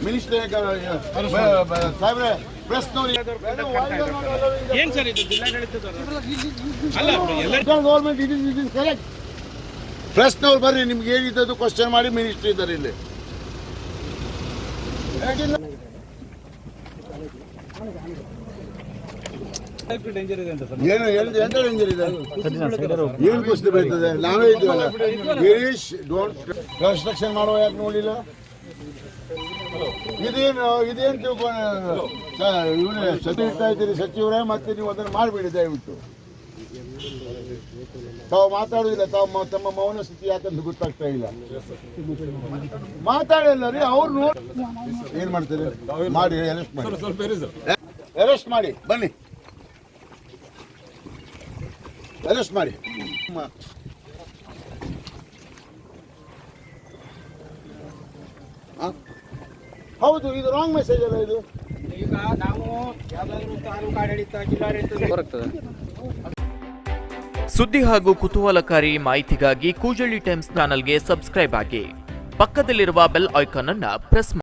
Minister ಸಾಹೇಬ್ರೆ ಪ್ರೆಸ್ನವ್ರು ಏನ್ sir ಇದು ಜಿಲ್ಲಾಡಳಿತದವರು ಅಲ್ಲ ಎಲ್ಲ ಗೌರ್ಮೆಂಟ್ ಇಟ್ ಇಸ್ ಕರೆಕ್ಟ್. ಪ್ರೆಸ್ನವ್ರು ಬರ್ರಿ, ನಿಮ್ಗೆ ಏನಿದ್ದದು ಕ್ವಶನ್ ಮಾಡಿ ಮಿನಿಸ್ಟರ್ ಇದ್ದಾರೆ ಇಲ್ಲಿ. ಡೇಂಜರ್ ಇದೆ ಅಂತ ಸರ್. ಏನು ಎಂತ ಡೇಂಜರ್ ಇದೆ? ಏನು ಕುಸ್ತಿ ಬರ್ತದೆ? ನಾವೇ ಇದ್ದೀವಲ್ಲ. ಗಿರೀಶ್ ಡೋಂಟ್ ಕನ್ಸ್ಟ್ರಕ್ಷನ್ ಮಾಡುವ ಯಾಕೆ ನೋಡಿಲ್ಲ? ಇದೇನು ತಿಳ್ಕೊಂಡು ಇವನೇ ಸತಿ ಇರ್ತಾ ಇದ್ದೀರಿ ಸಚಿವರೇ, ಮತ್ತೆ ನೀವು ಅದನ್ನು ಮಾಡಿಬಿಡಿ ದಯವಿಟ್ಟು. ತಾವು ಮಾತಾಡುದಿಲ್ಲ, ತಾವು ತಮ್ಮ ಮೌನ ಸ್ಥಿತಿ ಯಾಕಂತ ಗೊತ್ತಾಗ್ತಾ ಇಲ್ಲ. ಮಾತಾಡಿಲ್ಲ ರೀ, ಅವ್ರು ನೋಡಿ ಏನ್ ಮಾಡ್ತಾರೆ ಮಾಡಿ ಅರೆಸ್ಟ್ ಮಾಡಿ, ಅರೆಸ್ಟ್ ಮಾಡಿ ಬನ್ನಿ, ಅರೆಸ್ಟ್ ಮಾಡಿ. ಹೌದು, ಇದು ರಾಂಗ್ ಮೆಸೇಜ್ ಅಲ್ಲ ಇದು. ಈಗ ನಾವು ಯಾವ್ದಾದ್ರು ತಾಲೂಕು ಆಡಳಿತ ಜಿಲ್ಲಾಡಳಿತ ಸುದ್ದಿ ಹಾಗೂ ಕುತೂಹಲಕಾರಿ ಮಾಹಿತಿಗಾಗಿ ಕೂಜಳ್ಳಿ ಟೈಮ್ಸ್ ಚಾನೆಲ್ಗೆ ಸಬ್ಸ್ಕ್ರೈಬ್ ಆಗಿ, ಪಕ್ಕದಲ್ಲಿರುವ ಬೆಲ್ ಐಕಾನ್ ಅನ್ನು ಪ್ರೆಸ್ ಮಾಡಿ.